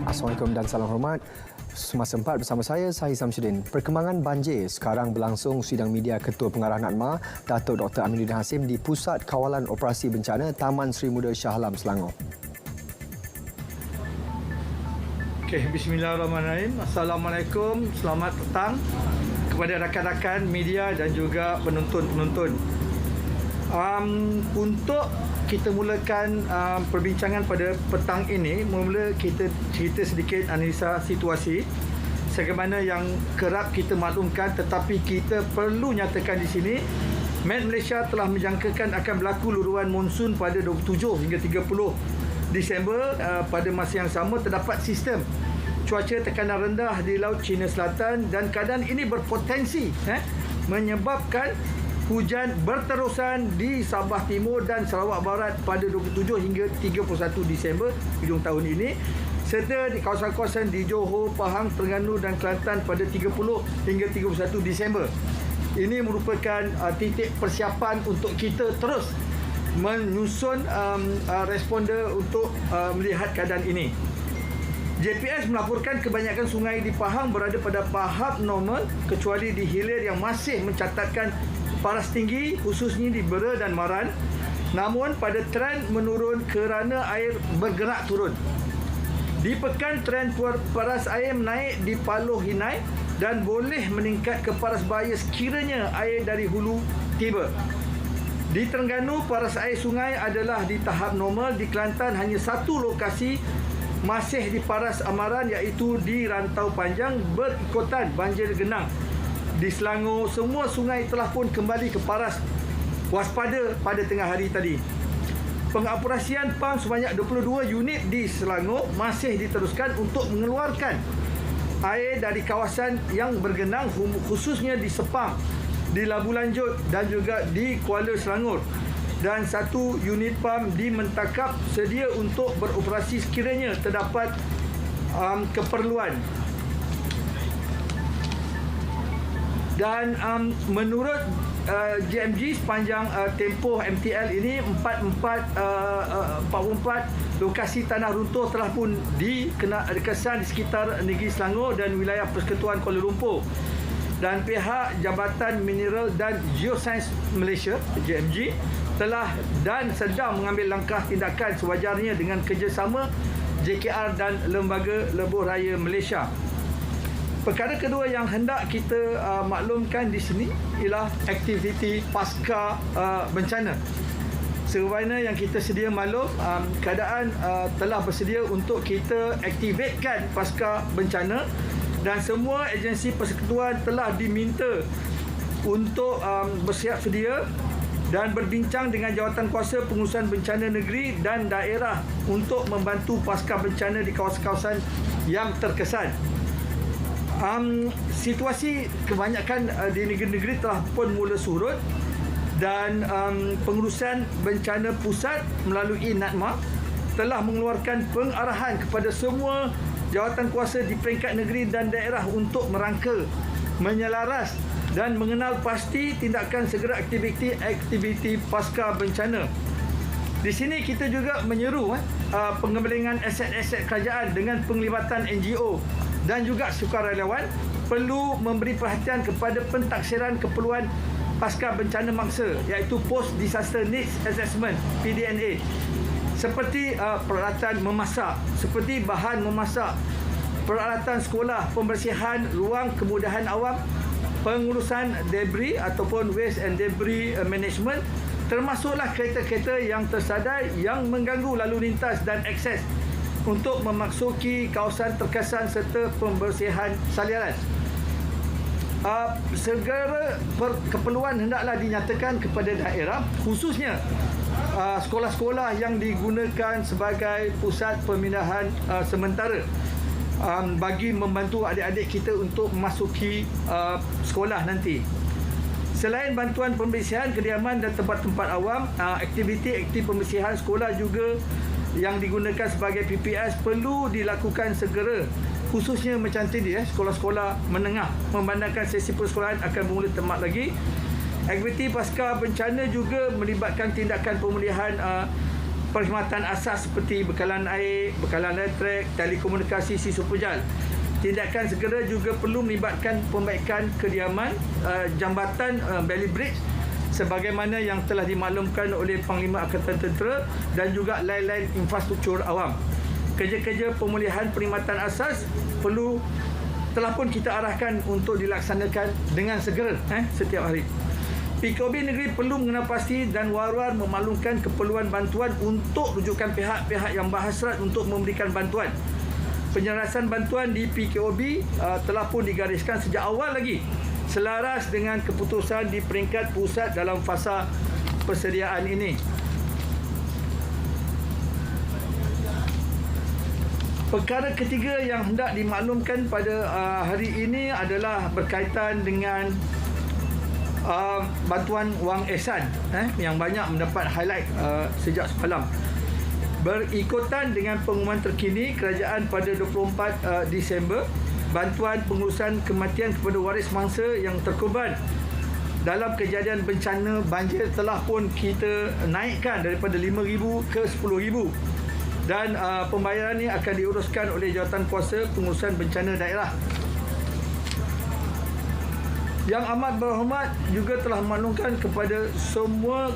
Assalamualaikum dan salam hormat. Semasa 4 bersama saya, Sahih Samsudin. Perkembangan banjir sekarang berlangsung sidang media Ketua Pengarah NADMA, Datuk Dr. Aminuddin Hasim di Pusat Kawalan Operasi Bencana Taman Seri Muda Shah Alam, Selangor. Okey, bismillahirrahmanirrahim. Assalamualaikum, selamat petang kepada rakan-rakan media dan juga penonton-penonton. Untuk kita mulakan perbincangan pada petang ini, mula kita cerita sedikit analisa situasi sebagaimana yang kerap kita maklumkan, tetapi kita perlu nyatakan di sini, Met Malaysia telah menjangkakan akan berlaku luruhan monsun pada 27 hingga 30 Disember. Pada masa yang sama terdapat sistem cuaca tekanan rendah di Laut Cina Selatan dan keadaan ini berpotensi menyebabkan hujan berterusan di Sabah Timur dan Sarawak Barat pada 27 hingga 31 Disember hujung tahun ini, serta di kawasan-kawasan di Johor, Pahang, Terengganu dan Kelantan pada 30 hingga 31 Disember. Ini merupakan titik persiapan untuk kita terus menyusun responder untuk melihat keadaan ini. JPS melaporkan kebanyakan sungai di Pahang berada pada tahap normal kecuali di hilir yang masih mencatatkan paras tinggi khususnya di Bera dan Maran, namun pada trend menurun kerana air bergerak turun. Di pekan trend paras air naik di Paloh Hinai dan boleh meningkat ke paras bahaya sekiranya air dari hulu tiba. Di Terengganu, paras air sungai adalah di tahap normal. Di Kelantan hanya satu lokasi masih di paras amaran, iaitu di Rantau Panjang berikutan banjir genang. Di Selangor, semua sungai telah pun kembali ke paras waspada pada tengah hari tadi. Pengoperasian PAM sebanyak 22 unit di Selangor masih diteruskan untuk mengeluarkan air dari kawasan yang bergenang, khususnya di Sepang, di Labu Lanjut dan juga di Kuala Selangor. Dan satu unit PAM di Mentakap sedia untuk beroperasi sekiranya terdapat keperluan. Dan menurut JMG, sepanjang tempoh MTL ini 44 lokasi tanah runtuh telah pun dikesan di sekitar negeri Selangor dan wilayah Persekutuan Kuala Lumpur. Dan pihak Jabatan Mineral dan Geosains Malaysia JMG telah dan sedang mengambil langkah tindakan sewajarnya dengan kerjasama JKR dan Lembaga Lebuh Raya Malaysia. Perkara kedua yang hendak kita maklumkan di sini ialah aktiviti pasca bencana. Sebagaimana yang kita sedia maklum, keadaan telah bersedia untuk kita aktifkan pasca bencana dan semua agensi persekutuan telah diminta untuk bersiap sedia dan berbincang dengan Jawatankuasa Pengurusan Bencana Negeri dan daerah untuk membantu pasca bencana di kawasan-kawasan yang terkesan. Situasi kebanyakan di negeri-negeri telah pun mula surut dan pengurusan bencana pusat melalui NADMA telah mengeluarkan pengarahan kepada semua jawatankuasa di peringkat negeri dan daerah untuk merangka, menyelaras dan mengenal pasti tindakan segera aktiviti pasca bencana. Di sini kita juga menyeru pengembangan aset-aset kerajaan dengan penglibatan NGO dan juga sukarelawan perlu memberi perhatian kepada pentaksiran keperluan pasca bencana mangsa, iaitu Post Disaster Needs Assessment PDNA, seperti peralatan memasak, seperti bahan memasak, peralatan sekolah, pembersihan ruang kemudahan awam, pengurusan debris ataupun waste and debris management, termasuklah kereta-kereta yang tersadai yang mengganggu lalu lintas dan akses untuk memasuki kawasan terkesan serta pembersihan saliran. Segera keperluan hendaklah dinyatakan kepada daerah, khususnya sekolah-sekolah yang digunakan sebagai pusat pemindahan sementara, bagi membantu adik-adik kita untuk memasuki sekolah nanti. Selain bantuan pembersihan kediaman dan tempat-tempat awam, aktiviti pembersihan sekolah juga yang digunakan sebagai PPS perlu dilakukan segera, khususnya macam tadi sekolah-sekolah menengah, memandangkan sesi persekolahan akan bermula termak lagi. Aktiviti pasca bencana juga melibatkan tindakan pemulihan perkhidmatan asas seperti bekalan air, bekalan elektrik, telekomunikasi, sisu pejal. Tindakan segera juga perlu melibatkan pembaikan kediaman, jambatan Bally Bridge sebagaimana yang telah dimaklumkan oleh Panglima Angkatan Tentera dan juga lain-lain infrastruktur awam. Kerja-kerja pemulihan perkhidmatan asas telah pun kita arahkan untuk dilaksanakan dengan segera setiap hari. PKOB negeri perlu mengenal pasti dan war-war memaklumkan keperluan bantuan untuk rujukan pihak-pihak yang berhasrat untuk memberikan bantuan. Penyelarasan bantuan di PKOB telah pun digariskan sejak awal lagi selaras dengan keputusan di peringkat pusat dalam fasa persediaan ini. Perkara ketiga yang hendak dimaklumkan pada hari ini adalah berkaitan dengan bantuan wang ihsan yang banyak mendapat highlight sejak semalam. Berikutan dengan pengumuman terkini kerajaan pada 24 Disember, bantuan pengurusan kematian kepada waris mangsa yang terkorban dalam kejadian bencana banjir telah pun kita naikkan daripada 5,000 ke 10,000 dan pembayaran ini akan diuruskan oleh Jawatankuasa Pengurusan Bencana Daerah. Yang amat berhormat juga telah maklumkan kepada semua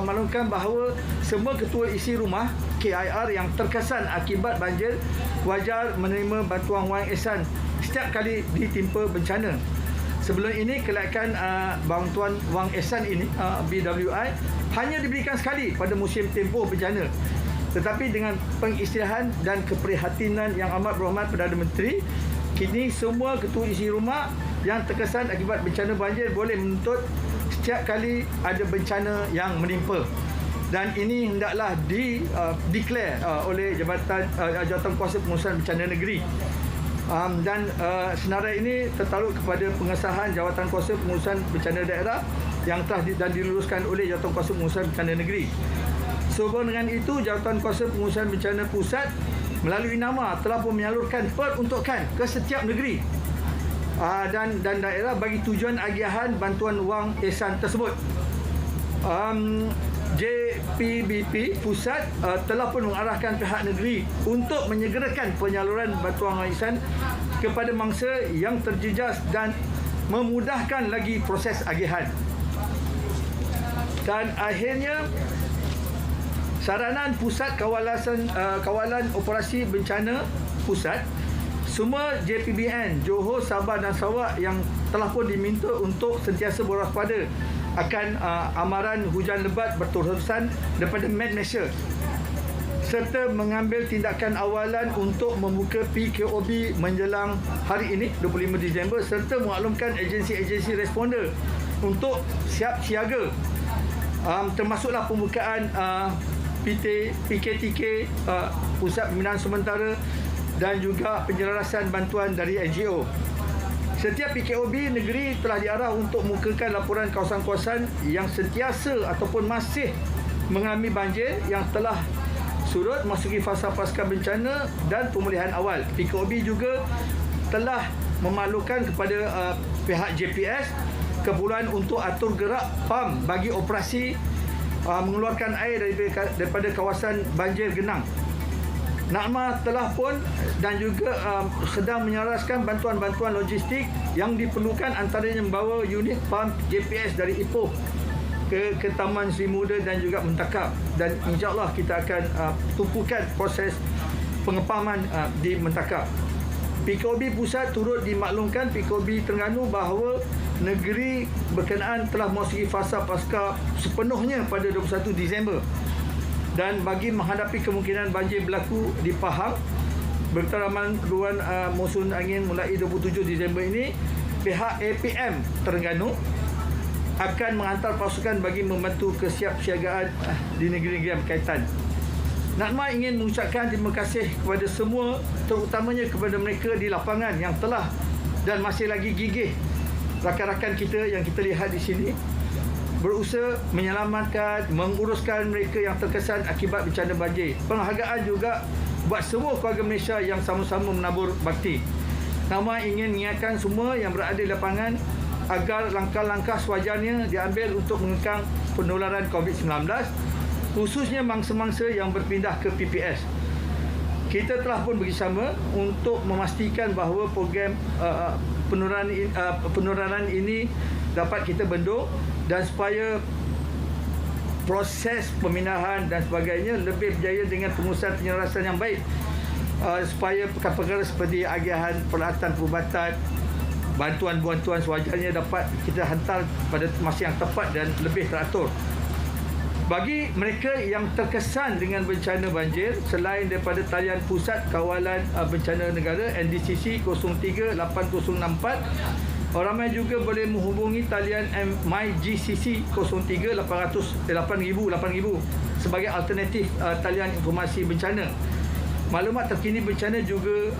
maklumkan bahawa semua ketua isi rumah KIR yang terkesan akibat banjir wajar menerima bantuan wang ihsan setiap kali ditimpa bencana. Sebelum ini kelayakan bantuan wang ihsan ini BWI hanya diberikan sekali pada musim tempoh bencana. Tetapi dengan pengisytiharan dan keprihatinan yang amat berhormat Perdana Menteri, kini semua ketua isi rumah yang terkesan akibat bencana banjir boleh menuntut setiap kali ada bencana yang menimpa. Dan ini hendaklah declare oleh Jawatankuasa Pengurusan Bencana Negeri. Dan senarai ini tertakluk kepada pengesahan Jawatankuasa Pengurusan Bencana Daerah yang telah diluluskan oleh Jawatankuasa Pengurusan Bencana Negeri. Sehubungan dengan itu, Jawatankuasa Pengurusan Bencana Pusat melalui nama telah pun menyalurkan peruntukan ke setiap negeri dan daerah bagi tujuan agihan bantuan wang ihsan tersebut. JPBP Pusat telah pun mengarahkan pihak negeri untuk menyegerakan penyaluran bantuan wang ihsan kepada mangsa yang terjejas dan memudahkan lagi proses agihan. Dan akhirnya, saranan Pusat Kawalan Operasi Bencana Pusat, semua JPBN Johor, Sabah dan Sarawak yang telah pun diminta untuk sentiasa berwaspada akan amaran hujan lebat berterusan daripada Malaysia serta mengambil tindakan awalan untuk membuka PKOB menjelang hari ini 25 Disember serta memaklumkan agensi-agensi responder untuk siap siaga, termasuklah pembukaan PKTK Pusat Pembinaan Sementara dan juga penyelarasan bantuan dari NGO. Setiap PKOB negeri telah diarah untuk mengukakan laporan kawasan-kawasan yang sentiasa ataupun masih mengalami banjir yang telah surut masuki fasa pasca bencana dan pemulihan awal. PKOB juga telah memaklumkan kepada pihak JPS keperluan untuk atur gerak PAM bagi operasi mengeluarkan air daripada kawasan banjir genang. NAKMA telah pun dan juga sedang menyelaraskan bantuan-bantuan logistik yang diperlukan, antaranya membawa unit PAM JPS dari Ipoh ke Taman Sri Muda dan juga Mentakap, dan insya-Allah kita akan tumpukan proses pengepaman di Mentakap. PKOB Pusat turut dimaklumkan PKOB Terengganu bahawa negeri berkenaan telah memasuki fasa pasca sepenuhnya pada 21 Disember. Dan bagi menghadapi kemungkinan banjir berlaku di Pahang berteraman ruan monsun angin mulai 27 Disember ini, pihak APM Terengganu akan menghantar pasukan bagi membantu kesiapsiagaan di negeri-negeri yang berkaitan. NAKMA ingin mengucapkan terima kasih kepada semua, terutamanya kepada mereka di lapangan yang telah dan masih lagi gigih, rakan-rakan kita yang kita lihat di sini, berusaha menyelamatkan, menguruskan mereka yang terkesan akibat bencana banjir. Penghargaan juga buat semua keluarga Malaysia yang sama-sama menabur bakti. NAKMA ingin mengingatkan semua yang berada di lapangan agar langkah-langkah sewajarnya diambil untuk mengekang penularan COVID-19 khususnya mangsa-mangsa yang berpindah ke PPS. Kita telah pun bekerjasama untuk memastikan bahawa program penuranan ini dapat kita bendung dan supaya proses pemindahan dan sebagainya lebih berjaya dengan pengurusan penyelarasan yang baik, supaya perkara-perkara seperti agihan peralatan perubatan, bantuan-bantuan sewajarnya dapat kita hantar pada masa yang tepat dan lebih teratur. Bagi mereka yang terkesan dengan bencana banjir, selain daripada talian Pusat Kawalan Bencana Negara NDCC 038064, ramai juga boleh menghubungi talian MyGCC 038000 sebagai alternatif talian informasi bencana. Maklumat terkini bencana juga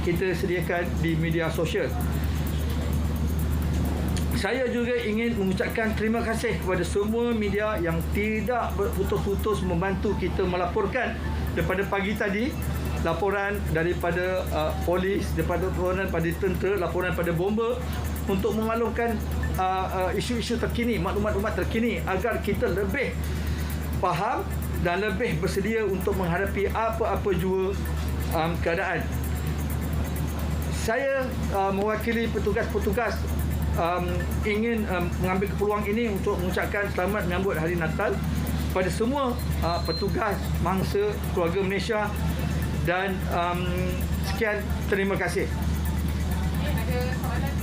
kita sediakan di media sosial. Saya juga ingin mengucapkan terima kasih kepada semua media yang tidak berputus-putus membantu kita melaporkan daripada pagi tadi, laporan daripada polis, daripada laporan pada tentera, laporan pada bomba, untuk memaklumkan isu-isu terkini, maklumat-maklumat terkini agar kita lebih faham dan lebih bersedia untuk menghadapi apa-apa jua keadaan. Saya mewakili petugas-petugas ingin mengambil peluang ini untuk mengucapkan selamat menyambut Hari Natal kepada semua petugas mangsa keluarga Malaysia dan sekian, terima kasih. Ada soalan